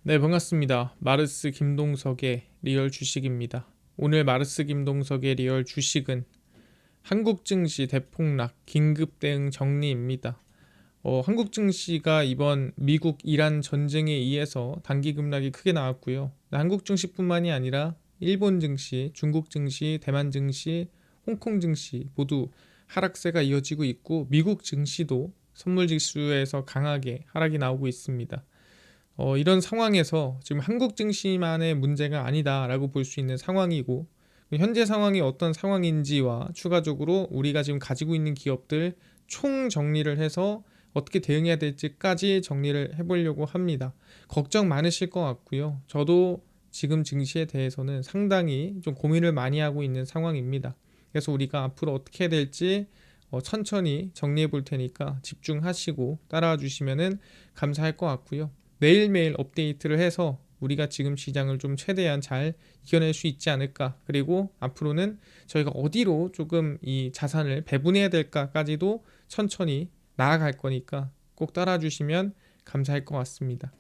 네, 반갑습니다. 마르스 김동석의 리얼 주식입니다. 오늘 마르스 김동석의 리얼 주식은 한국 증시 대폭락, 긴급 대응 정리입니다. 한국 증시가 이번 미국 이란 전쟁에 의해서 단기 급락이 크게 나왔고요. 한국 증시뿐만이 아니라 일본 증시, 중국 증시, 대만 증시, 홍콩 증시 모두 하락세가 이어지고 있고 미국 증시도 선물 지수에서 강하게 하락이 나오고 있습니다. 이런 상황에서 지금 한국 증시만의 문제가 아니다라고 볼 수 있는 상황이고 현재 상황이 어떤 상황인지와 추가적으로 우리가 지금 가지고 있는 기업들 총 정리를 해서 어떻게 대응해야 될지까지 정리를 해보려고 합니다. 걱정 많으실 것 같고요. 저도 지금 증시에 대해서는 상당히 좀 고민을 많이 하고 있는 상황입니다. 그래서 우리가 앞으로 어떻게 해야 될지 천천히 정리해 볼 테니까 집중하시고 따라와 주시면 감사할 것 같고요. 매일매일 업데이트를 해서 우리가 지금 시장을 좀 최대한 잘 이겨낼 수 있지 않을까. 그리고 앞으로는 저희가 어디로 조금 이 자산을 배분해야 될까까지도 천천히 나아갈 거니까 꼭 따라 주시면 감사할 것 같습니다.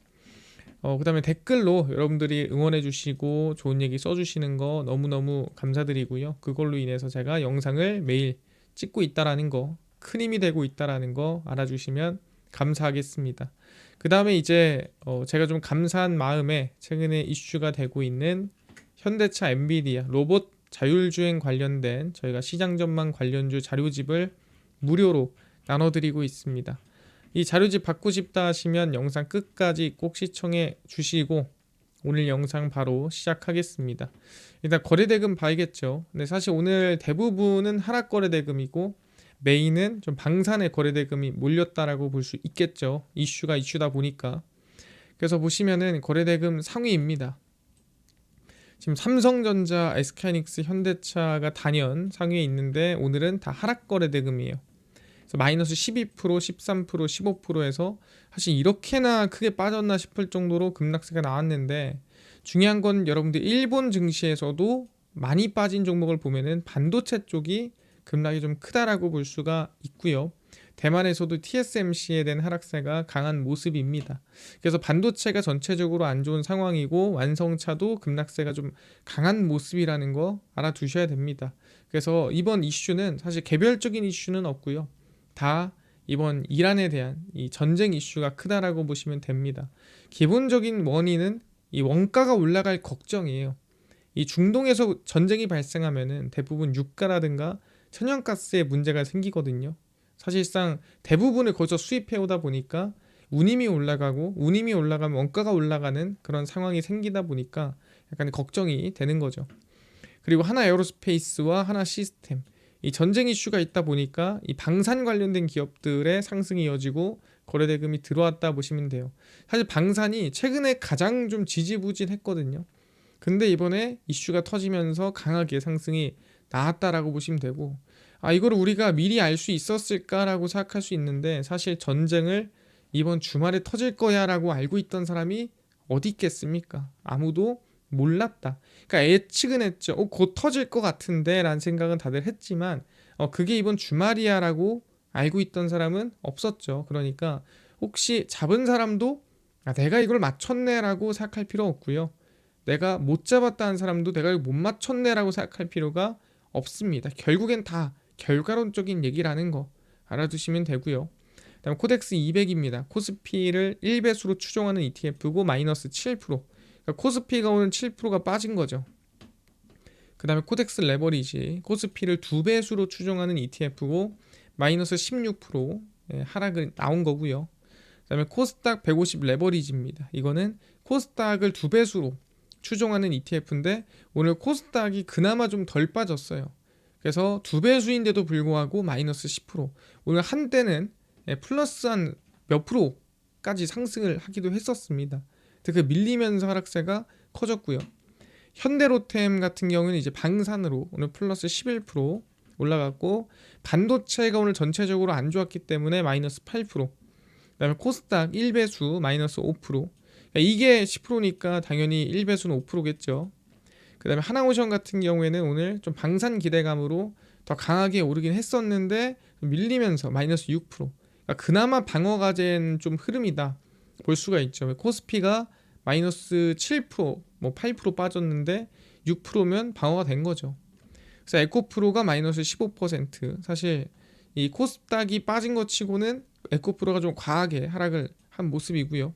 그다음에 댓글로 여러분들이 응원해 주시고 좋은 얘기 써주시는 거 너무너무 감사드리고요. 그걸로 인해서 제가 영상을 매일 찍고 있다라는 거, 큰 힘이 되고 있다라는 거 알아주시면 감사하겠습니다. 그 다음에 이제 제가 좀 감사한 마음에 최근에 이슈가 되고 있는 현대차 엔비디아 로봇 자율주행 관련된 저희가 시장 전망 관련주 자료집을 무료로 나눠드리고 있습니다. 이 자료집 받고 싶다 하시면 영상 끝까지 꼭 시청해 주시고 오늘 영상 바로 시작하겠습니다. 일단 거래대금 봐야겠죠. 근데 사실 오늘 대부분은 하락 거래대금이고 메인은 좀 방산의 거래대금이 몰렸다라고 볼 수 있겠죠. 이슈가 이슈다 보니까. 그래서 보시면은 거래대금 상위입니다. 지금 삼성전자, SK하이닉스, 현대차가 단연 상위에 있는데 오늘은 다 하락 거래대금이에요. 그래서 마이너스 12%, 13%, 15%에서 사실 이렇게나 크게 빠졌나 싶을 정도로 급락세가 나왔는데 중요한 건 여러분들 일본 증시에서도 많이 빠진 종목을 보면은 반도체 쪽이 급락이 좀 크다라고 볼 수가 있고요. 대만에서도 TSMC에 대한 하락세가 강한 모습입니다. 그래서 반도체가 전체적으로 안 좋은 상황이고 완성차도 급락세가 좀 강한 모습이라는 거 알아두셔야 됩니다. 그래서 이번 이슈는 사실 개별적인 이슈는 없고요. 다 이번 이란에 대한 이 전쟁 이슈가 크다라고 보시면 됩니다. 기본적인 원인은 이 원가가 올라갈 걱정이에요. 이 중동에서 전쟁이 발생하면은 대부분 유가라든가 천연가스에 문제가 생기거든요. 사실상 대부분을 거기서 수입해 오다 보니까 운임이 올라가고 운임이 올라가면 원가가 올라가는 그런 상황이 생기다 보니까 약간 걱정이 되는 거죠. 그리고 하나 에어로스페이스와 하나 시스템 이 전쟁 이슈가 있다 보니까 이 방산 관련된 기업들의 상승이 이어지고 거래대금이 들어왔다 보시면 돼요. 사실 방산이 최근에 가장 좀 지지부진했거든요. 근데 이번에 이슈가 터지면서 강하게 상승이 나왔다라고 보시면 되고 이거를 우리가 미리 알 수 있었을까라고 생각할 수 있는데 사실 전쟁을 이번 주말에 터질 거야라고 알고 있던 사람이 어디 있겠습니까? 아무도 몰랐다. 그러니까 예측은 했죠. 곧 터질 것 같은데 라는 생각은 다들 했지만 그게 이번 주말이야라고 알고 있던 사람은 없었죠. 그러니까 혹시 잡은 사람도 내가 이걸 맞췄네라고 생각할 필요 없고요. 내가 못 잡았다는 사람도 내가 이걸 못 맞췄네라고 생각할 필요가 없습니다. 결국엔 다 결과론적인 얘기라는 거 알아두시면 되고요. 다음 코덱스 200입니다. 코스피를 1배수로 추종하는 ETF고 마이너스 7%. 그러니까 코스피가 오늘 7%가 빠진 거죠. 그 다음에 코덱스 레버리지 코스피를 2배수로 추종하는 ETF고 마이너스 16% 하락을 나온 거고요. 그 다음에 코스닥 150 레버리지입니다. 이거는 코스닥을 2배수로 추종하는 ETF인데 오늘 코스닥이 그나마 좀 덜 빠졌어요. 그래서 2배수인데도 불구하고 마이너스 10%. 오늘 한때는 플러스 한 몇 프로까지 상승을 하기도 했었습니다. 그 밀리면서 하락세가 커졌고요. 현대로템 같은 경우는 이제 방산으로 오늘 플러스 11% 올라갔고 반도체가 오늘 전체적으로 안 좋았기 때문에 마이너스 8%. 그다음에 코스닥 1배수 마이너스 5%. 그러니까 이게 10%니까 당연히 1배수는 5%겠죠. 그 다음에 하나오션 같은 경우에는 오늘 좀 방산 기대감으로 더 강하게 오르긴 했었는데 밀리면서 마이너스 6%. 그러니까 그나마 방어가 된 좀 흐름이다 볼 수가 있죠. 코스피가 마이너스 7%, 뭐 8% 빠졌는데 6%면 방어가 된 거죠. 그래서 에코프로가 마이너스 15%. 사실 이 코스닥이 빠진 것 치고는 에코프로가 좀 과하게 하락을 한 모습이고요.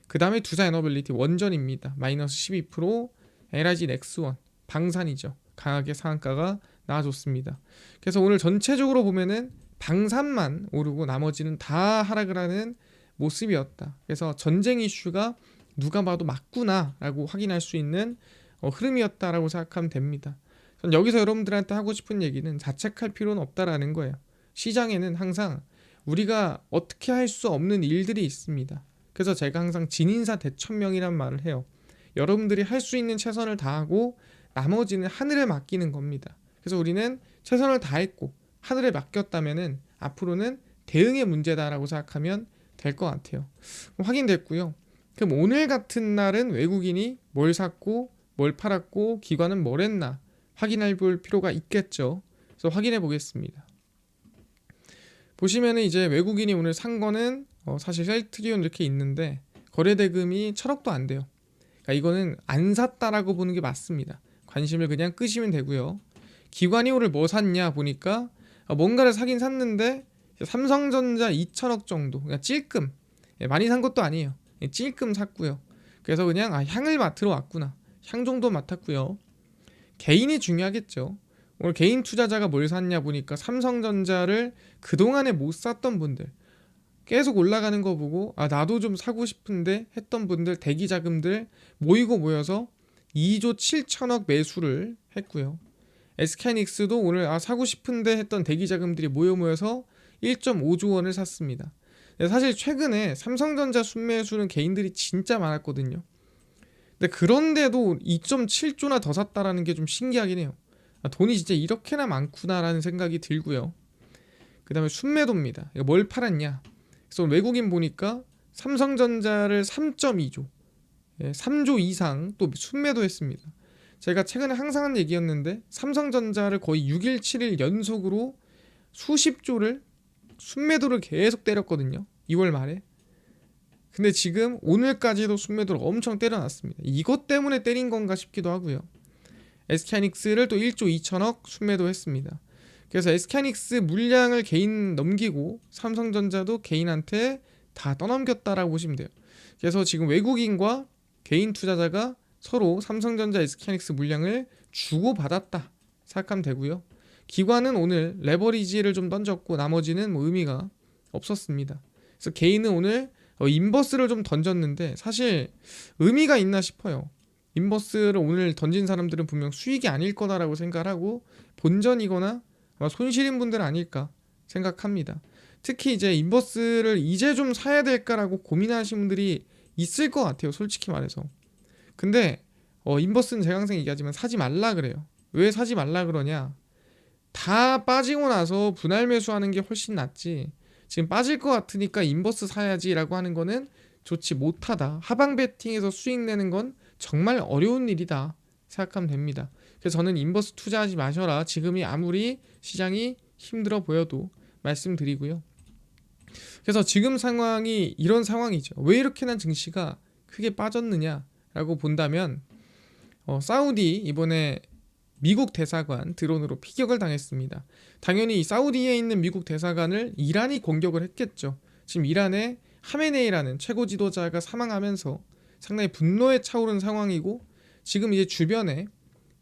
그 다음에 두산에너빌리티 원전입니다. 마이너스 12%, LIG 넥스원 방산이죠. 강하게 상한가가 나와줬습니다. 그래서 오늘 전체적으로 보면은 방산만 오르고 나머지는 다 하락을 하는 모습이었다. 그래서 전쟁 이슈가 누가 봐도 맞구나라고 확인할 수 있는 흐름이었다라고 생각하면 됩니다. 여기서 여러분들한테 하고 싶은 얘기는 자책할 필요는 없다라는 거예요. 시장에는 항상 우리가 어떻게 할 수 없는 일들이 있습니다. 그래서 제가 항상 진인사 대천명이란 말을 해요. 여러분들이 할 수 있는 최선을 다하고 나머지는 하늘에 맡기는 겁니다. 그래서 우리는 최선을 다했고 하늘에 맡겼다면은 앞으로는 대응의 문제다라고 생각하면 될 것 같아요. 확인됐고요. 그럼 오늘 같은 날은 외국인이 뭘 샀고 뭘 팔았고 기관은 뭘 했나 확인해 볼 필요가 있겠죠. 그래서 확인해 보겠습니다. 보시면은 이제 외국인이 오늘 산 거는 사실 셀트리온 이렇게 있는데 거래 대금이 1,000억도 안 돼요. 그러니까 이거는 안 샀다라고 보는 게 맞습니다. 관심을 그냥 끄시면 되고요. 기관이 오늘 뭐 샀냐 보니까 뭔가를 사긴 샀는데 삼성전자 2,000억 정도, 그냥 찔끔, 많이 산 것도 아니에요. 찔끔 샀고요. 그래서 그냥 향을 맡으러 왔구나, 향 정도 맡았고요. 개인이 중요하겠죠. 오늘 개인 투자자가 뭘 샀냐 보니까 삼성전자를 그동안에 못 샀던 분들, 계속 올라가는 거 보고 나도 좀 사고 싶은데 했던 분들, 대기 자금들 모이고 모여서 2조 7천억 매수를 했고요. SK하이닉스도 오늘 사고 싶은데 했던 대기 자금들이 모여서 1.5조 원을 샀습니다. 사실 최근에 삼성전자 순매수는 개인들이 진짜 많았거든요. 근데 그런데도 2.7조나 더 샀다라는 게 좀 신기하긴 해요. 돈이 진짜 이렇게나 많구나라는 생각이 들고요. 그 다음에 순매도입니다. 이거 뭘 팔았냐? 그래서 외국인 보니까 삼성전자를 3.2조, 3조 이상 또 순매도했습니다. 제가 최근에 항상 한 얘기였는데 삼성전자를 거의 6일 7일 연속으로 수십조를 순매도를 계속 때렸거든요. 2월 말에. 근데 지금 오늘까지도 순매도를 엄청 때려놨습니다. 이것 때문에 때린 건가 싶기도 하고요. SK하이닉스를 또 1조 2천억 순매도 했습니다. 그래서 SK하이닉스 물량을 개인 넘기고 삼성전자도 개인한테 다 떠넘겼다라고 보시면 돼요. 그래서 지금 외국인과 개인 투자자가 서로 삼성전자, SK하이닉스 물량을 주고받았다 생각하면 되고요. 기관은 오늘 레버리지를 좀 던졌고 나머지는 뭐 의미가 없었습니다. 그래서 개인은 오늘 인버스를 좀 던졌는데 사실 의미가 있나 싶어요. 인버스를 오늘 던진 사람들은 분명 수익이 아닐 거다라고 생각을 하고 본전이거나 손실인 분들 아닐까 생각합니다. 특히 이제 인버스를 이제 좀 사야 될까라고 고민하시는 분들이 있을 것 같아요, 솔직히 말해서. 근데 인버스는 제가 항상 얘기하지만 사지 말라 그래요. 왜 사지 말라 그러냐? 다 빠지고 나서 분할 매수하는 게 훨씬 낫지, 지금 빠질 것 같으니까 인버스 사야지라고 하는 거는 좋지 못하다. 하방 베팅에서 수익 내는 건 정말 어려운 일이다 생각하면 됩니다. 그래서 저는 인버스 투자하지 마셔라, 지금이 아무리 시장이 힘들어 보여도 말씀드리고요. 그래서 지금 상황이 이런 상황이죠. 왜 이렇게나 증시가 크게 빠졌느냐라고 본다면 사우디 이번에 미국 대사관 드론으로 피격을 당했습니다. 당연히 사우디에 있는 미국 대사관을 이란이 공격을 했겠죠. 지금 이란의 하메네이라는 최고 지도자가 사망하면서 상당히 분노에 차오른 상황이고, 지금 이제 주변에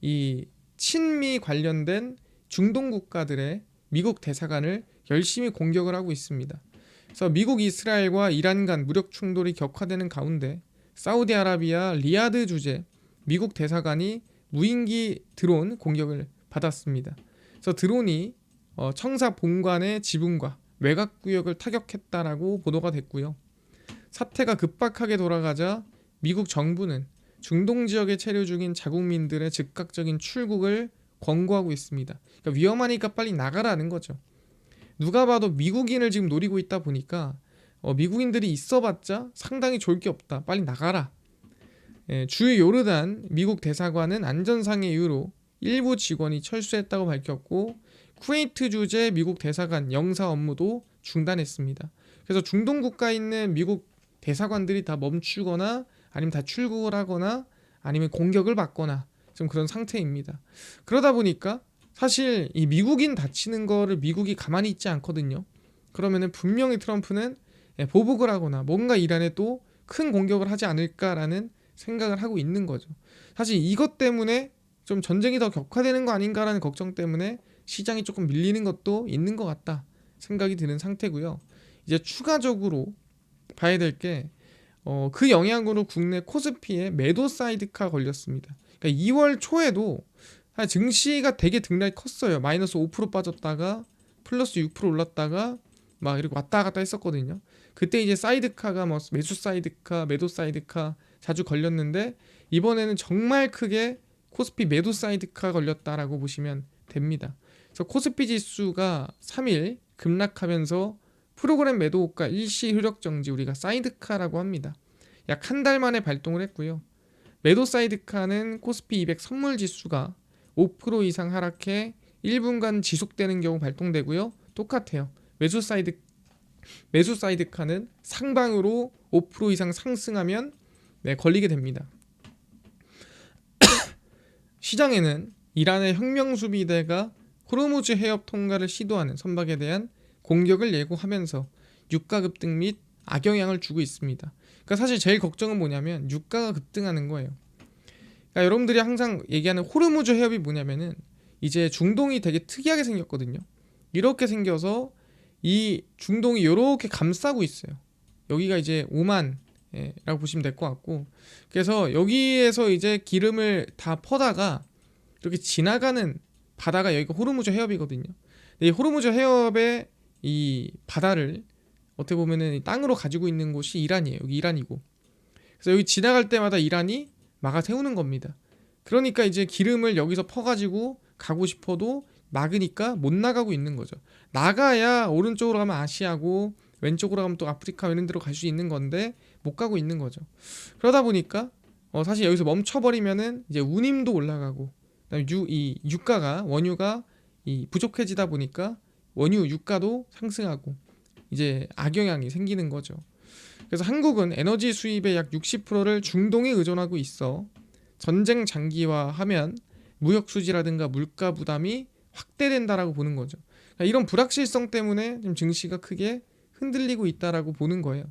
이 친미 관련된 중동 국가들의 미국 대사관을 열심히 공격을 하고 있습니다. 그래서 미국, 이스라엘과 이란 간 무력 충돌이 격화되는 가운데 사우디아라비아 리야드 주재 미국 대사관이 무인기 드론 공격을 받았습니다. 그래서 드론이 청사 본관의 지붕과 외곽구역을 타격했다라고 보도가 됐고요. 사태가 급박하게 돌아가자 미국 정부는 중동 지역에 체류 중인 자국민들의 즉각적인 출국을 권고하고 있습니다. 그러니까 위험하니까 빨리 나가라는 거죠. 누가 봐도 미국인을 지금 노리고 있다 보니까 미국인들이 있어봤자 상당히 좋을 게 없다, 빨리 나가라. 주 요르단 미국 대사관은 안전상의 이유로 일부 직원이 철수했다고 밝혔고, 쿠웨이트 주재 미국 대사관 영사 업무도 중단했습니다. 그래서 중동 국가에 있는 미국 대사관들이 다 멈추거나 아니면 다 출국을 하거나 아니면 공격을 받거나 좀 그런 상태입니다. 그러다 보니까 사실 이 미국인 다치는 거를 미국이 가만히 있지 않거든요. 그러면은 분명히 트럼프는 보복을 하거나 뭔가 이란에 또 큰 공격을 하지 않을까라는 생각을 하고 있는 거죠. 사실 이것 때문에 좀 전쟁이 더 격화되는 거 아닌가라는 걱정 때문에 시장이 조금 밀리는 것도 있는 것 같다 생각이 드는 상태고요. 이제 추가적으로 봐야 될 게 그 영향으로 국내 코스피에 매도 사이드카 걸렸습니다. 그러니까 2월 초에도 증시가 되게 등락이 컸어요. 마이너스 5% 빠졌다가 플러스 6% 올랐다가 막 이렇게 왔다 갔다 했었거든요. 그때 이제 사이드카가 뭐 매수 사이드카, 매도 사이드카 자주 걸렸는데 이번에는 정말 크게 코스피 매도 사이드카 걸렸다라고 보시면 됩니다. 그래서 코스피 지수가 3일 급락하면서 프로그램 매도가 일시 효력 정지, 우리가 사이드카라고 합니다. 약 한 달 만에 발동을 했고요. 매도 사이드카는 코스피 200 선물 지수가 5% 이상 하락해 1분간 지속되는 경우 발동되고요. 똑같아요. 매수 사이드카는 상방으로 5% 이상 상승하면 걸리게 됩니다. 시장에는 이란의 혁명수비대가 호르무즈 해협 통과를 시도하는 선박에 대한 공격을 예고하면서 유가 급등 및 악영향을 주고 있습니다. 그러니까 사실 제일 걱정은 뭐냐면 유가가 급등하는 거예요. 그러니까 여러분들이 항상 얘기하는 호르무즈 해협이 뭐냐면은 이제 중동이 되게 특이하게 생겼거든요. 이렇게 생겨서 이 중동이 이렇게 감싸고 있어요. 여기가 이제 오만라고 보시면 될 것 같고, 그래서 여기에서 이제 기름을 다 퍼다가 이렇게 지나가는 바다가 여기가 호르무즈 해협이거든요. 이 호르무즈 해협의 이 바다를 어떻게 보면은 땅으로 가지고 있는 곳이 이란이에요. 여기 이란이고, 그래서 여기 지나갈 때마다 이란이 막아 세우는 겁니다. 그러니까 이제 기름을 여기서 퍼가지고 가고 싶어도 막으니까 못 나가고 있는 거죠. 나가야 오른쪽으로 가면 아시아고 왼쪽으로 가면 또 아프리카 이런 데로 갈 수 있는 건데 못 가고 있는 거죠. 그러다 보니까 사실 여기서 멈춰버리면은 이제 운임도 올라가고, 그다음에 이 유가가 원유가 이 부족해지다 보니까 원유 유가도 상승하고 이제 악영향이 생기는 거죠. 그래서 한국은 에너지 수입의 약 60%를 중동에 의존하고 있어 전쟁 장기화하면 무역 수지라든가 물가 부담이 확대된다라고 보는 거죠. 그러니까 이런 불확실성 때문에 좀 증시가 크게 흔들리고 있다라고 보는 거예요.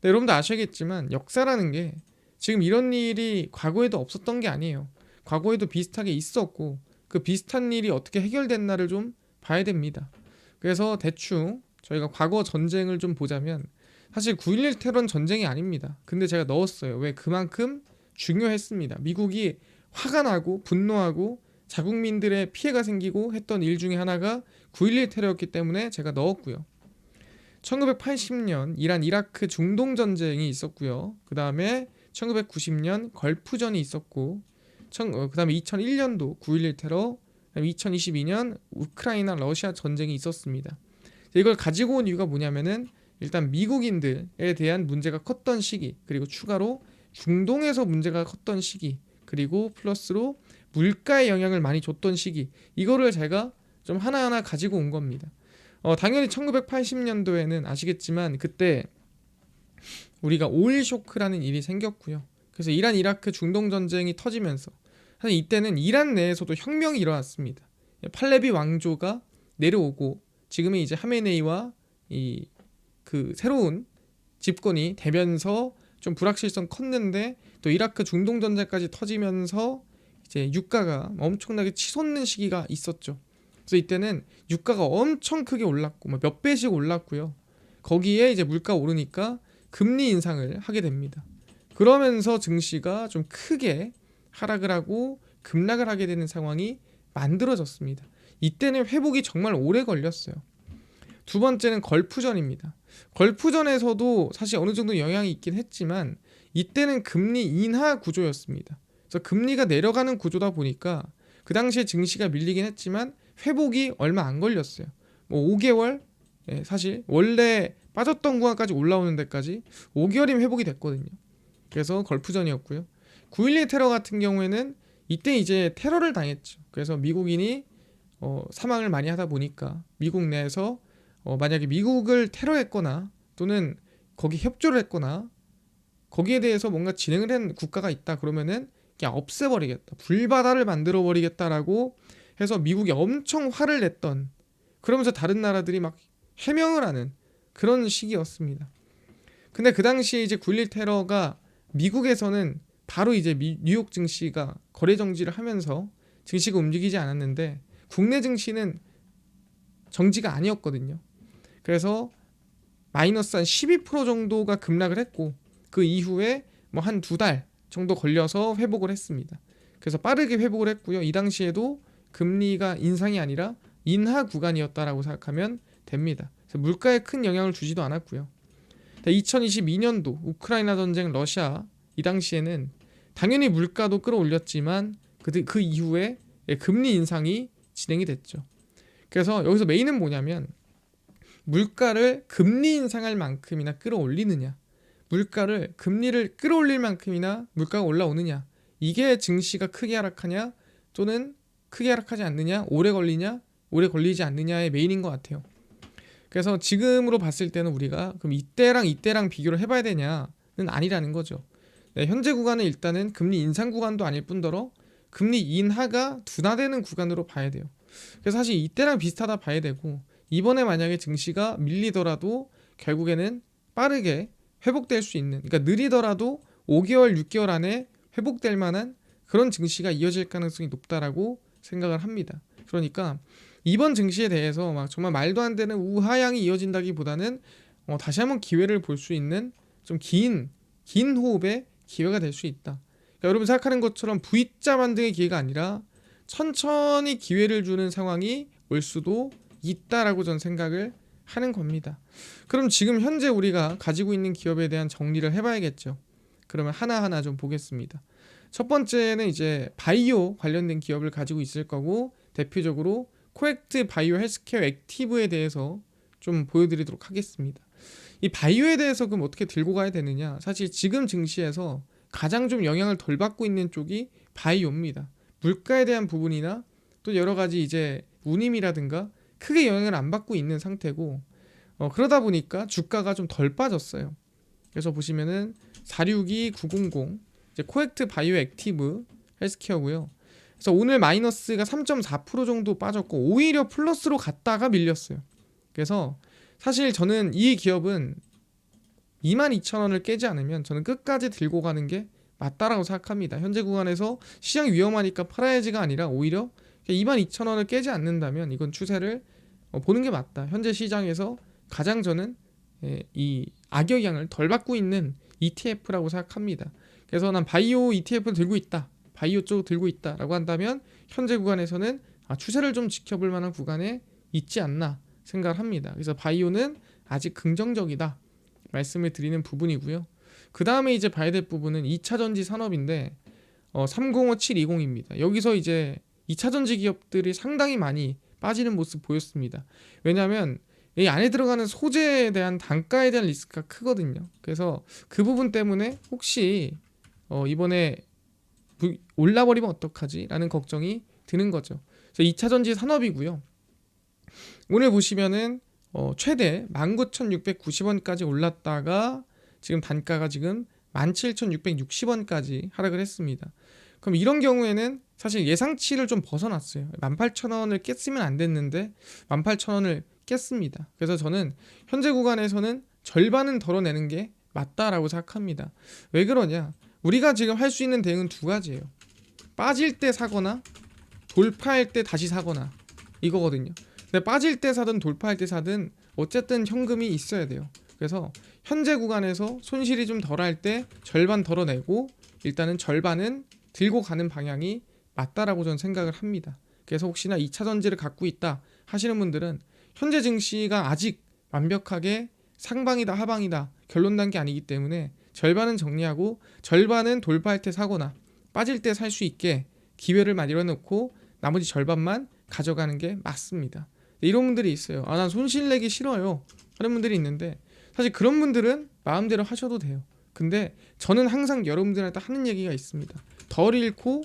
여러분도 아셔야겠지만 역사라는 게 지금 이런 일이 과거에도 없었던 게 아니에요. 과거에도 비슷하게 있었고 그 비슷한 일이 어떻게 해결됐나를 좀 봐야 됩니다. 그래서 대충 저희가 과거 전쟁을 좀 보자면 사실 9.11 테러는 전쟁이 아닙니다. 근데 제가 넣었어요. 왜? 그만큼 중요했습니다. 미국이 화가 나고 분노하고 자국민들의 피해가 생기고 했던 일 중에 하나가 9.11 테러였기 때문에 제가 넣었고요. 1980년 이란 이라크 중동 전쟁이 있었고요. 그 다음에 1990년 걸프전이 있었고, 그 다음에 2001년도 9.11 테러, 그다음에 2022년 우크라이나 러시아 전쟁이 있었습니다. 이걸 가지고 온 이유가 뭐냐면은 일단 미국인들에 대한 문제가 컸던 시기, 그리고 추가로 중동에서 문제가 컸던 시기, 그리고 플러스로 물가에 영향을 많이 줬던 시기, 이거를 제가 좀 하나하나 가지고 온 겁니다. 당연히 1980년도에는 아시겠지만 그때 우리가 오일 쇼크라는 일이 생겼고요. 그래서 이란 이라크 중동 전쟁이 터지면서 사실 이때는 이란 내에서도 혁명이 일어났습니다. 팔레비 왕조가 내려오고 지금의 이제 하메네이와 이 그 새로운 집권이 되면서 좀 불확실성 컸는데 또 이라크 중동 전쟁까지 터지면서 이제 유가가 엄청나게 치솟는 시기가 있었죠. 그래서 이때는 유가가 엄청 크게 올랐고 몇 배씩 올랐고요. 거기에 이제 물가 오르니까 금리 인상을 하게 됩니다. 그러면서 증시가 좀 크게 하락을 하고 급락을 하게 되는 상황이 만들어졌습니다. 이때는 회복이 정말 오래 걸렸어요. 두 번째는 걸프전입니다. 걸프전에서도 사실 어느 정도 영향이 있긴 했지만 이때는 금리 인하 구조였습니다. 그래서 금리가 내려가는 구조다 보니까 그 당시에 증시가 밀리긴 했지만 회복이 얼마 안 걸렸어요. 뭐 5개월, 사실 원래 빠졌던 구간까지 올라오는 데까지 5개월이면 회복이 됐거든요. 그래서 걸프전이었고요. 9.12 테러 같은 경우에는 이때 이제 테러를 당했죠. 그래서 미국인이 사망을 많이 하다 보니까 미국 내에서 만약에 미국을 테러했거나 또는 거기 협조를 했거나 거기에 대해서 뭔가 진행을 한 국가가 있다 그러면은 그냥 없애버리겠다, 불바다를 만들어버리겠다라고 해서 미국이 엄청 화를 냈던, 그러면서 다른 나라들이 막 해명을 하는 그런 시기였습니다. 근데 그 당시에 이제 9.11 테러가 미국에서는 바로 이제 뉴욕 증시가 거래 정지를 하면서 증시가 움직이지 않았는데 국내 증시는 정지가 아니었거든요. 그래서 마이너스 한 12% 정도가 급락을 했고 그 이후에 뭐 한 2달 정도 걸려서 회복을 했습니다. 그래서 빠르게 회복을 했고요. 이 당시에도 금리가 인상이 아니라 인하 구간이었다라고 생각하면 됩니다. 그래서 물가에 큰 영향을 주지도 않았고요. 2022년도 우크라이나 전쟁, 러시아, 이 당시에는 당연히 물가도 끌어올렸지만 그 이후에 금리 인상이 진행이 됐죠. 그래서 여기서 메인은 뭐냐면 물가를 금리 인상할 만큼이나 끌어올리느냐, 물가를 금리를 끌어올릴 만큼이나 물가가 올라오느냐, 이게 증시가 크게 하락하냐 또는 크게 하락하지 않느냐, 오래 걸리냐 오래 걸리지 않느냐의 메인인 것 같아요. 그래서 지금으로 봤을 때는 우리가 그럼 이때랑 비교를 해봐야 되냐는 아니라는 거죠. 네, 현재 구간은 일단은 금리 인상 구간도 아닐 뿐더러 금리 인하가 둔화되는 구간으로 봐야 돼요. 그래서 사실 이때랑 비슷하다 봐야 되고, 이번에 만약에 증시가 밀리더라도 결국에는 빠르게 회복될 수 있는, 그러니까 느리더라도 5개월, 6개월 안에 회복될 만한 그런 증시가 이어질 가능성이 높다라고 생각을 합니다. 그러니까 이번 증시에 대해서 막 정말 말도 안 되는 우하향이 이어진다기보다는 다시 한번 기회를 볼 수 있는 좀 긴 호흡의 기회가 될 수 있다. 그러니까 여러분 생각하는 것처럼 V자 만등의 기회가 아니라 천천히 기회를 주는 상황이 올 수도 있다라고 저는 생각을 하는 겁니다. 그럼 지금 현재 우리가 가지고 있는 기업에 대한 정리를 해봐야겠죠. 그러면 하나하나 좀 보겠습니다. 첫 번째는 이제 바이오 관련된 기업을 가지고 있을 거고, 대표적으로 코렉트 바이오 헬스케어 액티브에 대해서 좀 보여드리도록 하겠습니다. 이 바이오에 대해서 그럼 어떻게 들고 가야 되느냐? 사실 지금 증시에서 가장 좀 영향을 덜 받고 있는 쪽이 바이오입니다. 물가에 대한 부분이나 또 여러 가지 이제 운임이라든가 크게 영향을 안 받고 있는 상태고, 그러다 보니까 주가가 좀 덜 빠졌어요. 그래서 보시면은 462900 이제 코렉트 바이오 액티브 헬스케어고요. 그래서 오늘 마이너스가 3.4% 정도 빠졌고 오히려 플러스로 갔다가 밀렸어요. 그래서 사실 저는 이 기업은 22,000원을 깨지 않으면 저는 끝까지 들고 가는 게 맞다라고 생각합니다. 현재 구간에서 시장이 위험하니까 팔아야지가 아니라 오히려 22,000원을 깨지 않는다면 이건 추세를 보는 게 맞다. 현재 시장에서 가장 저는 이 악영향을 덜 받고 있는 ETF라고 생각합니다. 그래서 난 바이오 ETF를 들고 있다, 바이오 쪽 들고 있다라고 한다면 현재 구간에서는 추세를 좀 지켜볼 만한 구간에 있지 않나 생각을 합니다. 그래서 바이오는 아직 긍정적이다 말씀을 드리는 부분이고요. 그 다음에 이제 봐야 될 부분은 2차전지 산업인데 305720입니다. 여기서 이제 2차전지 기업들이 상당히 많이 빠지는 모습 보였습니다. 왜냐하면 이 안에 들어가는 소재에 대한 단가에 대한 리스크가 크거든요. 그래서 그 부분 때문에 혹시 이번에 올라버리면 어떡하지? 라는 걱정이 드는 거죠. 그래서 2차전지 산업이고요. 오늘 보시면은 최대 19,690원까지 올랐다가 지금 단가가 지금 17,660원까지 하락을 했습니다. 그럼 이런 경우에는 사실 예상치를 좀 벗어났어요. 18,000원을 깼으면 안 됐는데 18,000원을 깼습니다. 그래서 저는 현재 구간에서는 절반은 덜어내는 게 맞다라고 생각합니다. 왜 그러냐? 우리가 지금 할 수 있는 대응은 두 가지예요. 빠질 때 사거나 돌파할 때 다시 사거나, 이거거든요. 근데 빠질 때 사든 돌파할 때 사든 어쨌든 현금이 있어야 돼요. 그래서 현재 구간에서 손실이 좀 덜할 때 절반 덜어내고 일단은 절반은 들고 가는 방향이 맞다라고 저는 생각을 합니다. 그래서 혹시나 2차전지를 갖고 있다 하시는 분들은 현재 증시가 아직 완벽하게 상방이다 하방이다 결론 난 게 아니기 때문에 절반은 정리하고 절반은 돌파할 때 사거나 빠질 때 살 수 있게 기회를 만들어 놓고 나머지 절반만 가져가는 게 맞습니다. 이런 분들이 있어요. 난 손실 내기 싫어요 하는 분들이 있는데, 사실 그런 분들은 마음대로 하셔도 돼요. 근데 저는 항상 여러분들한테 하는 얘기가 있습니다. 덜 잃고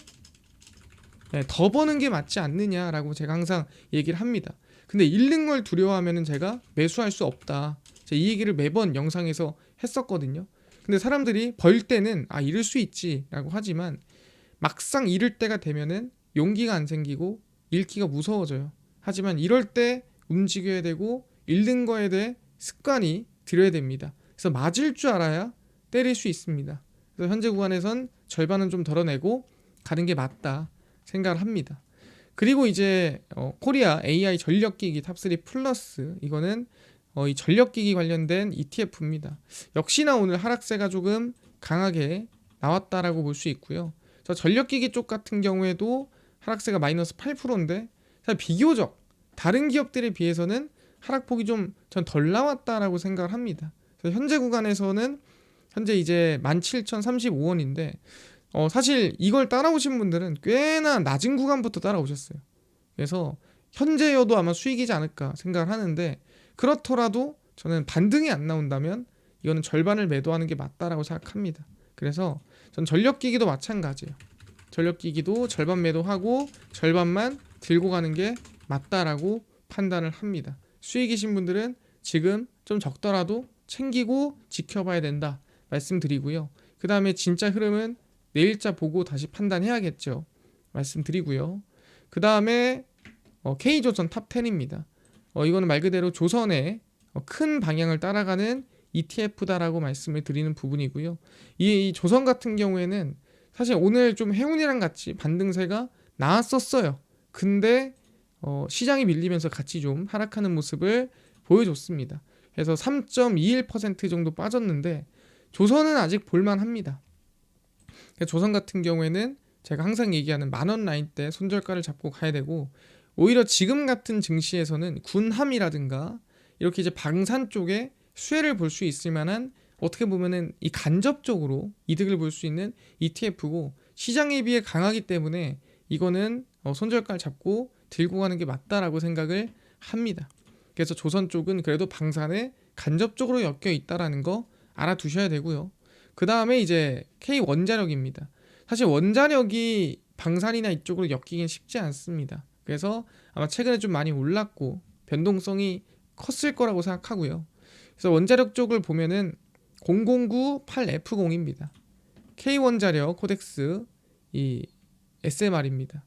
더 버는 게 맞지 않느냐라고 제가 항상 얘기를 합니다. 근데 잃는 걸 두려워하면 제가 매수할 수 없다, 제가 이 얘기를 매번 영상에서 했었거든요. 근데 사람들이 벌 때는 잃을 수 있지라고 하지만 막상 잃을 때가 되면은 용기가 안 생기고 잃기가 무서워져요. 하지만 이럴 때 움직여야 되고 잃는 거에 대해 습관이 들여야 됩니다. 그래서 맞을 줄 알아야 때릴 수 있습니다. 그래서 현재 구간에선 절반은 좀 덜어내고 가는 게 맞다 생각을 합니다. 그리고 이제 코리아 AI 전력기기 탑3 플러스, 이거는 이 전력기기 관련된 ETF입니다. 역시나 오늘 하락세가 조금 강하게 나왔다라고 볼 수 있고요. 저 전력기기 쪽 같은 경우에도 하락세가 마이너스 8%인데 사실 비교적 다른 기업들에 비해서는 하락폭이 좀 전 덜 나왔다라고 생각을 합니다. 그래서 현재 구간에서는 현재 이제 17,035원인데 사실 이걸 따라오신 분들은 꽤나 낮은 구간부터 따라오셨어요. 그래서 현재여도 아마 수익이지 않을까 생각을 하는데, 그렇더라도 저는 반등이 안 나온다면 이거는 절반을 매도하는 게 맞다라고 생각합니다. 그래서 전 전력기기도 마찬가지예요. 전력기기도 절반 매도하고 절반만 들고 가는 게 맞다라고 판단을 합니다. 수익이신 분들은 지금 좀 적더라도 챙기고 지켜봐야 된다 말씀드리고요. 그 다음에 진짜 흐름은 내일자 보고 다시 판단해야겠죠 말씀드리고요. 그 다음에 K조선 탑10입니다. 이거는 말 그대로 조선의 큰 방향을 따라가는 ETF다라고 말씀을 드리는 부분이고요. 이 조선 같은 경우에는 사실 오늘 좀 행운이랑 같이 반등세가 나왔었어요. 근데 시장이 밀리면서 같이 좀 하락하는 모습을 보여줬습니다. 그래서 3.21% 정도 빠졌는데 조선은 아직 볼만합니다. 조선 같은 경우에는 제가 항상 얘기하는 만원 라인 때 손절가를 잡고 가야 되고, 오히려 지금 같은 증시에서는 군함이라든가 이렇게 이제 방산 쪽에 수혜를 볼 수 있을 만한, 어떻게 보면은 이 간접적으로 이득을 볼 수 있는 ETF고, 시장에 비해 강하기 때문에 이거는 손절가를 잡고 들고 가는 게 맞다라고 생각을 합니다. 그래서 조선 쪽은 그래도 방산에 간접적으로 엮여 있다라는 거 알아두셔야 되고요. 그 다음에 이제 K원자력입니다. 사실 원자력이 방산이나 이쪽으로 엮이긴 쉽지 않습니다. 그래서 아마 최근에 좀 많이 올랐고 변동성이 컸을 거라고 생각하고요. 그래서 원자력 쪽을 보면은 0098F0입니다. K원자력 코덱스 이 SMR입니다.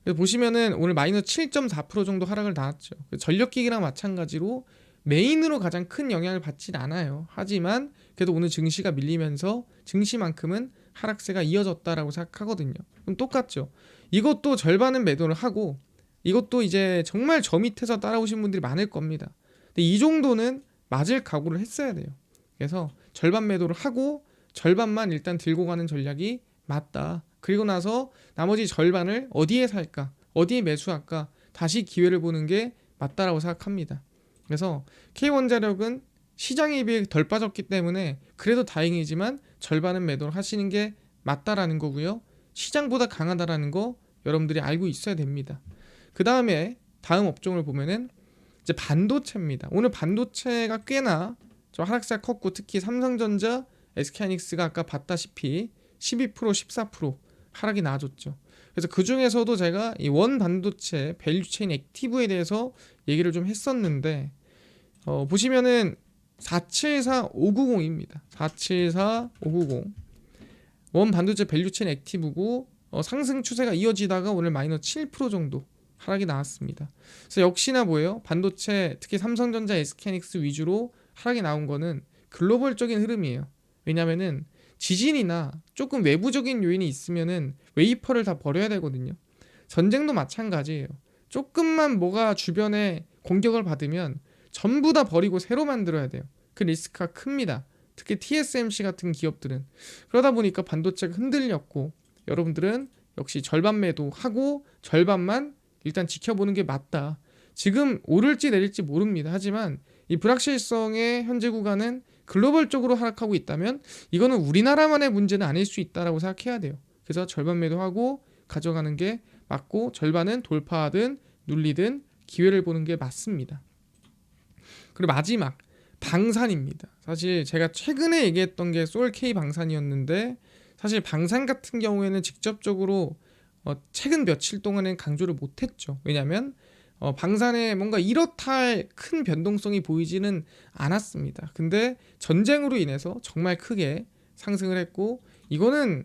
그래서 보시면은 오늘 마이너스 7.4% 정도 하락을 나왔죠. 전력기기랑 마찬가지로 메인으로 가장 큰 영향을 받진 않아요. 하지만 그래도 오늘 증시가 밀리면서 증시만큼은 하락세가 이어졌다라고 생각하거든요. 그럼 똑같죠. 이것도 절반은 매도를 하고, 이것도 이제 정말 저 밑에서 따라오신 분들이 많을 겁니다. 근데 이 정도는 맞을 각오를 했어야 돼요. 그래서 절반 매도를 하고 절반만 일단 들고 가는 전략이 맞다. 그리고 나서 나머지 절반을 어디에 살까, 어디에 매수할까, 다시 기회를 보는 게 맞다라고 생각합니다. 그래서 K원자력은 시장에 비해 덜 빠졌기 때문에 그래도 다행이지만 절반은 매도를 하시는 게 맞다라는 거고요. 시장보다 강하다라는 거 여러분들이 알고 있어야 됩니다. 그 다음에 다음 업종을 보면은 이제 반도체입니다. 오늘 반도체가 꽤나 좀 하락세가 컸고, 특히 삼성전자, SK하이닉스가 아까 봤다시피 12%, 14% 하락이 나와줬죠. 그래서 그 중에서도 제가 이 원 반도체 밸류체인 액티브에 대해서 얘기를 좀 했었는데, 보시면은 474590입니다. 474590 원 반도체 밸류체인 액티브고, 상승 추세가 이어지다가 오늘 마이너스 7% 정도 하락이 나왔습니다. 그래서 역시나 뭐예요? 반도체, 특히 삼성전자, SK하이닉스 위주로 하락이 나온 거는 글로벌적인 흐름이에요. 왜냐면은 지진이나 조금 외부적인 요인이 있으면은 웨이퍼를 다 버려야 되거든요. 전쟁도 마찬가지예요. 조금만 뭐가 주변에 공격을 받으면 전부 다 버리고 새로 만들어야 돼요. 그 리스크가 큽니다. 특히 TSMC 같은 기업들은. 그러다 보니까 반도체가 흔들렸고, 여러분들은 역시 절반 매도하고 절반만 일단 지켜보는 게 맞다. 지금 오를지 내릴지 모릅니다. 하지만 이 불확실성의 현재 구간은 글로벌적으로 하락하고 있다면 이거는 우리나라만의 문제는 아닐 수 있다라고 생각해야 돼요. 그래서 절반 매도하고 가져가는 게 맞고, 절반은 돌파하든 눌리든 기회를 보는 게 맞습니다. 그리고 마지막 방산입니다. 사실 제가 최근에 얘기했던 게 솔K 방산이었는데, 사실 방산 같은 경우에는 직접적으로 최근 며칠 동안은 강조를 못했죠. 왜냐하면 방산에 뭔가 이렇다 할 큰 변동성이 보이지는 않았습니다. 근데 전쟁으로 인해서 정말 크게 상승을 했고, 이거는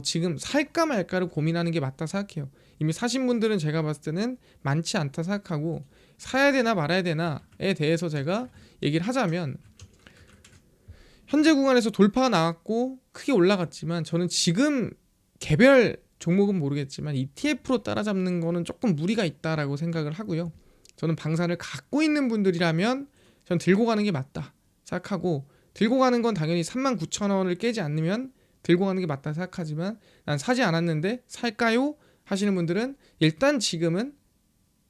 지금 살까 말까를 고민하는 게 맞다 생각해요. 이미 사신 분들은 제가 봤을 때는 많지 않다 생각하고, 사야 되나 말아야 되나에 대해서 제가 얘기를 하자면, 현재 구간에서 돌파가 나왔고 크게 올라갔지만, 저는 지금 개별 종목은 모르겠지만 ETF로 따라잡는 거는 조금 무리가 있다라고 생각을 하고요. 저는 방산을 갖고 있는 분들이라면 전 들고 가는 게 맞다 생각하고, 들고 가는 건 당연히 39,000원을 깨지 않으면 들고 가는 게 맞다 생각하지만, 난 사지 않았는데 살까요? 하시는 분들은 일단 지금은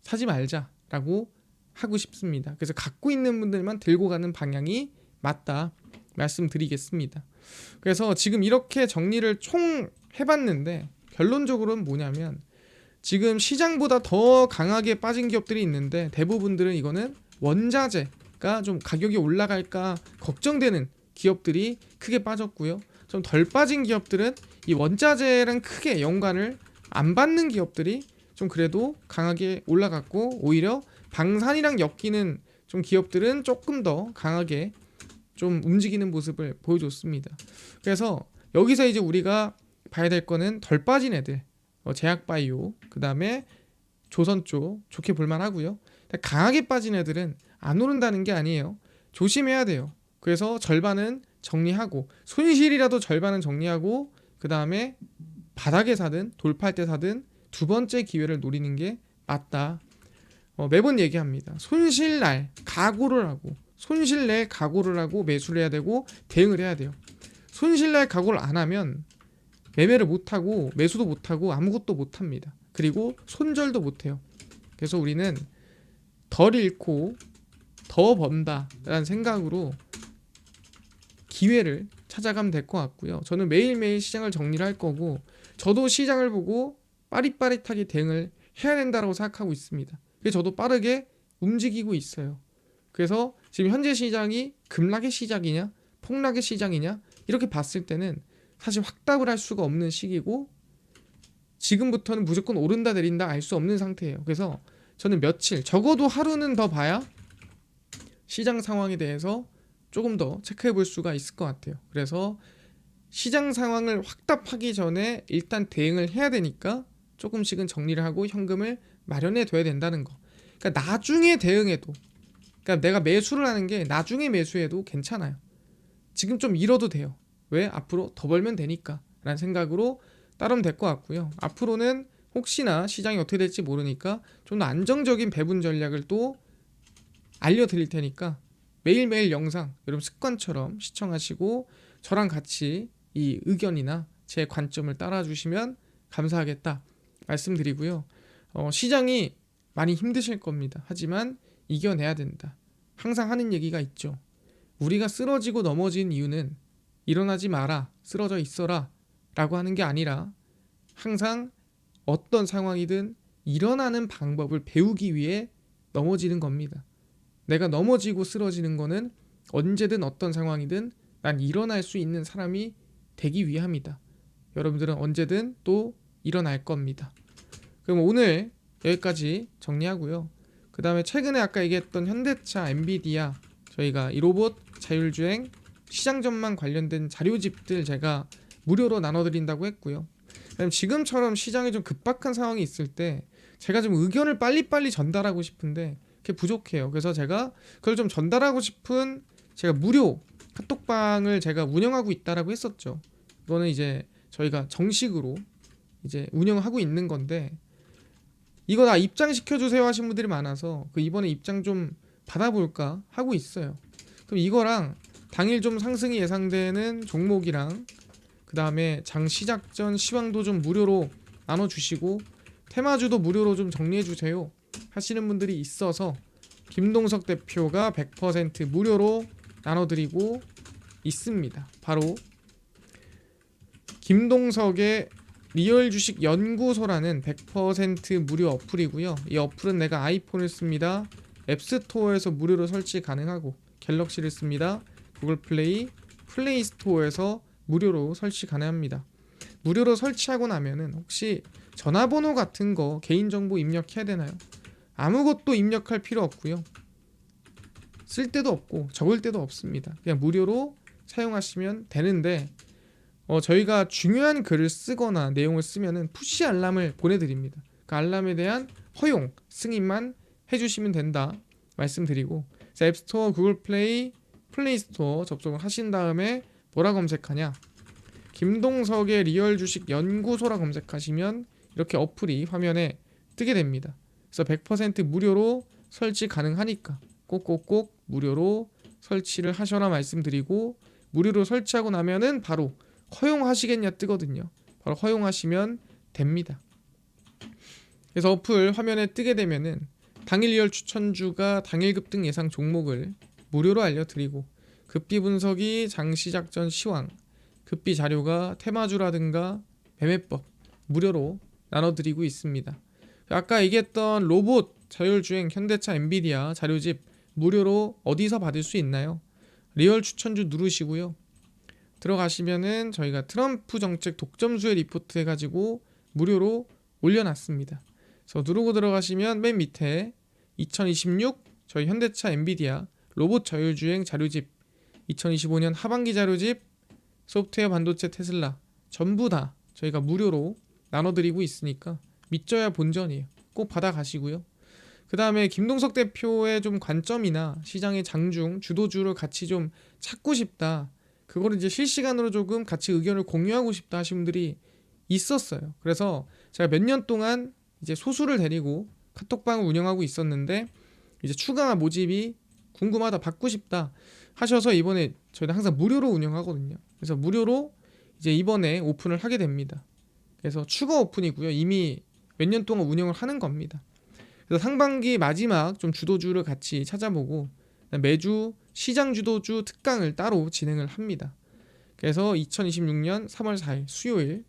사지 말자라고 하고 싶습니다. 그래서 갖고 있는 분들만 들고 가는 방향이 맞다 말씀드리겠습니다. 그래서 지금 이렇게 정리를 총 해봤는데, 결론적으로는 뭐냐면, 지금 시장보다 더 강하게 빠진 기업들이 있는데, 대부분들은 이거는 원자재가 좀 가격이 올라갈까 걱정되는 기업들이 크게 빠졌고요. 좀 덜 빠진 기업들은 이 원자재랑 크게 연관을 안 받는 기업들이 좀 그래도 강하게 올라갔고, 오히려 방산이랑 엮이는 좀 기업들은 조금 더 강하게 좀 움직이는 모습을 보여줬습니다. 그래서 여기서 이제 우리가 봐야 될 거는 덜 빠진 애들, 제약바이오, 그 다음에 조선 쪽 좋게 볼만 하고요. 강하게 빠진 애들은 안 오른다는 게 아니에요. 조심해야 돼요. 그래서 절반은 정리하고, 손실이라도 절반은 정리하고, 그 다음에 바닥에 사든 돌파할 때 사든 두 번째 기회를 노리는 게 맞다. 매번 얘기합니다. 손실 날 각오를 하고, 손실 낼 각오를 하고 매수를 해야 되고 대응을 해야 돼요. 손실 날 각오를 안 하면 매매를 못하고 매수도 못하고 아무것도 못합니다. 그리고 손절도 못해요. 그래서 우리는 덜 잃고 더 번다라는 생각으로 기회를 찾아가면 될 것 같고요. 저는 매일매일 시장을 정리를 할 거고, 저도 시장을 보고 빠릿빠릿하게 대응을 해야 된다고 생각하고 있습니다. 그래서 저도 빠르게 움직이고 있어요. 그래서 지금 현재 시장이 급락의 시작이냐 폭락의 시장이냐 이렇게 봤을 때는 사실 확답을 할 수가 없는 시기고, 지금부터는 무조건 오른다 내린다 알 수 없는 상태예요. 그래서 저는 며칠, 적어도 하루는 더 봐야 시장 상황에 대해서 조금 더 체크해 볼 수가 있을 것 같아요. 그래서 시장 상황을 확답하기 전에 일단 대응을 해야 되니까 조금씩은 정리를 하고 현금을 마련해 둬야 된다는 거. 그러니까 나중에 대응해도, 그러니까 내가 매수를 하는 게 나중에 매수해도 괜찮아요. 지금 좀 잃어도 돼요. 왜? 앞으로 더 벌면 되니까 라는 생각으로 따르면 될 것 같고요. 앞으로는 혹시나 시장이 어떻게 될지 모르니까 좀 더 안정적인 배분 전략을 또 알려드릴 테니까 매일매일 영상 여러분 습관처럼 시청하시고 저랑 같이 이 의견이나 제 관점을 따라주시면 감사하겠다 말씀드리고요. 시장이 많이 힘드실 겁니다. 하지만 이겨내야 된다. 항상 하는 얘기가 있죠. 우리가 쓰러지고 넘어진 이유는 일어나지 마라, 쓰러져 있어라 라고 하는 게 아니라, 항상 어떤 상황이든 일어나는 방법을 배우기 위해 넘어지는 겁니다. 내가 넘어지고 쓰러지는 거는 언제든 어떤 상황이든 난 일어날 수 있는 사람이 되기 위함이다. 여러분들은 언제든 또 일어날 겁니다. 그럼 오늘 여기까지 정리하고요. 그 다음에 최근에 아까 얘기했던 현대차, 엔비디아, 저희가 이 로봇, 자율주행, 시장 전망 관련된 자료집들 제가 무료로 나눠드린다고 했고요. 그다음에 지금처럼 시장이 좀 급박한 상황이 있을 때 제가 좀 의견을 빨리빨리 전달하고 싶은데 그게 부족해요. 그래서 제가 그걸 좀 전달하고 싶은, 제가 무료 카톡방을 제가 운영하고 있다라고 했었죠. 이거는 이제 저희가 정식으로 이제 운영하고 있는 건데, 이거 다 입장시켜주세요 하신 분들이 많아서 그 이번에 입장 좀 받아볼까 하고 있어요. 그럼 이거랑 당일 좀 상승이 예상되는 종목이랑 그 다음에 장 시작 전 시황도 좀 무료로 나눠주시고 테마주도 무료로 좀 정리해주세요 하시는 분들이 있어서 김동석 대표가 100% 무료로 나눠드리고 있습니다. 바로 김동석의 리얼 주식 연구소라는 100% 무료 어플이고요. 이 어플은 내가 아이폰을 씁니다. 앱스토어에서 무료로 설치 가능하고, 갤럭시를 씁니다. 구글 플레이, 플레이 스토어에서 무료로 설치 가능합니다. 무료로 설치하고 나면은 혹시 전화번호 같은 거 개인정보 입력해야 되나요? 아무것도 입력할 필요 없고요. 쓸 데도 없고 적을 데도 없습니다. 그냥 무료로 사용하시면 되는데 저희가 중요한 글을 쓰거나 내용을 쓰면은 푸시 알람을 보내드립니다. 그 알람에 대한 허용, 승인만 해주시면 된다 말씀드리고, 앱스토어, 구글 플레이, 플레이스토어 접속을 하신 다음에 뭐라 검색하냐, 김동석의 리얼 주식 연구소라 검색하시면 이렇게 어플이 화면에 뜨게 됩니다. 그래서 100% 무료로 설치 가능하니까 꼭꼭꼭 무료로 설치를 하셔라 말씀드리고, 무료로 설치하고 나면은 바로 허용하시겠냐 뜨거든요. 바로 허용하시면 됩니다. 그래서 어플 화면에 뜨게 되면은 당일 리얼 추천주가 당일 급등 예상 종목을 무료로 알려드리고, 급비 분석이 장시작 전 시황, 급비 자료가 테마주라든가 매매법 무료로 나눠드리고 있습니다. 아까 얘기했던 로봇, 자율주행, 현대차, 엔비디아 자료집 무료로 어디서 받을 수 있나요? 리얼 추천주 누르시고요. 들어가시면은 저희가 트럼프 정책 독점 수혜 리포트 해가지고 무료로 올려놨습니다. 그래서 누르고 들어가시면 맨 밑에 2026 저희 현대차, 엔비디아 로봇 자율주행 자료집, 2025년 하반기 자료집, 소프트웨어 반도체 테슬라 전부 다 저희가 무료로 나눠드리고 있으니까 믿져야 본전이에요. 꼭 받아가시고요. 그 다음에 김동석 대표의 좀 관점이나 시장의 장중, 주도주를 같이 좀 찾고 싶다, 그거를 이제 실시간으로 조금 같이 의견을 공유하고 싶다 하신 분들이 있었어요. 그래서 제가 몇 년 동안 이제 소수를 데리고 카톡방을 운영하고 있었는데, 이제 추가 모집이 궁금하다, 받고 싶다 하셔서 이번에 저희는 항상 무료로 운영하거든요. 그래서 무료로 이제 이번에 오픈을 하게 됩니다. 그래서 추가 오픈이고요. 이미 몇 년 동안 운영을 하는 겁니다. 그래서 상반기 마지막 좀 주도주를 같이 찾아보고 매주 시장 주도주 특강을 따로 진행을 합니다. 그래서 2026년 3월 4일 수요일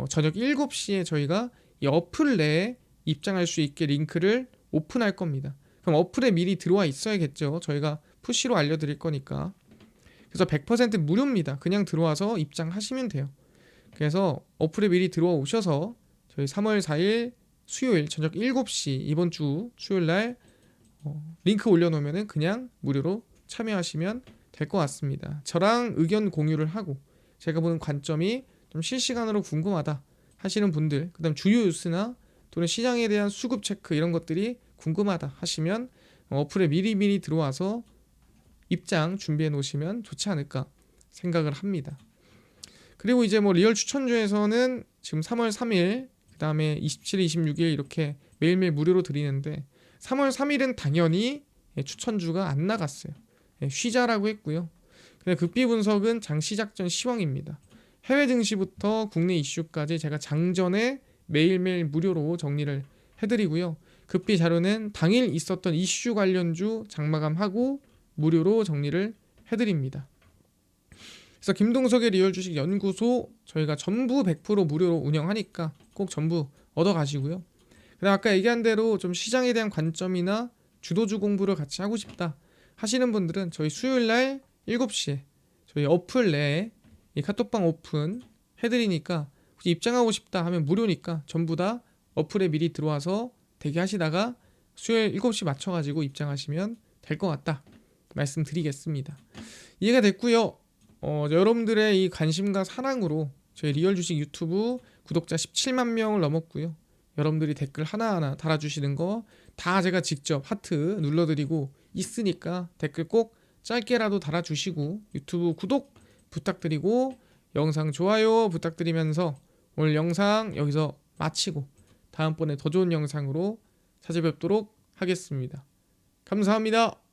저녁 7시에 저희가 이 어플 내에 입장할 수 있게 링크를 오픈할 겁니다. 그럼 어플에 미리 들어와 있어야겠죠. 저희가 푸시로 알려드릴 거니까. 그래서 100% 무료입니다. 그냥 들어와서 입장하시면 돼요. 그래서 어플에 미리 들어와 오셔서 저희 3월 4일 수요일 저녁 7시 이번 주 수요일 날 링크 올려놓으면 그냥 무료로 참여하시면 될 것 같습니다. 저랑 의견 공유를 하고 제가 보는 관점이 좀 실시간으로 궁금하다 하시는 분들, 그 다음 주요 뉴스나 또는 시장에 대한 수급 체크 이런 것들이 궁금하다 하시면 어플에 미리미리 들어와서 입장 준비해 놓으시면 좋지 않을까 생각을 합니다. 그리고 이제 뭐 리얼 추천주에서는 지금 3월 3일 그 다음에 27일, 26일 이렇게 매일매일 무료로 드리는데, 3월 3일은 당연히 추천주가 안 나갔어요. 쉬자라고 했고요. 근데 급비 분석은 장시작전 시황입니다. 해외 증시부터 국내 이슈까지 제가 장전에 매일매일 무료로 정리를 해드리고요. 급비 자료는 당일 있었던 이슈 관련주 장마감하고 무료로 정리를 해드립니다. 그래서 김동석의 리얼 주식 연구소 저희가 전부 100% 무료로 운영하니까 꼭 전부 얻어가시고요. 그다음 아까 얘기한 대로 좀 시장에 대한 관점이나 주도주 공부를 같이 하고 싶다 하시는 분들은 저희 수요일날 7시에 저희 어플 내에 이 카톡방 오픈 해드리니까 혹시 입장하고 싶다 하면 무료니까 전부 다 어플에 미리 들어와서 대기하시다가 수요일 7시 맞춰가지고 입장하시면 될 것 같다 말씀드리겠습니다. 이해가 됐고요. 여러분들의 이 관심과 사랑으로 저희 리얼 주식 유튜브 구독자 17만 명을 넘었고요. 여러분들이 댓글 하나하나 달아주시는 거 다 제가 직접 하트 눌러드리고 있으니까 댓글 꼭 짧게라도 달아주시고 유튜브 구독 부탁드리고 영상 좋아요 부탁드리면서 오늘 영상 여기서 마치고 다음번에 더 좋은 영상으로 찾아뵙도록 하겠습니다. 감사합니다.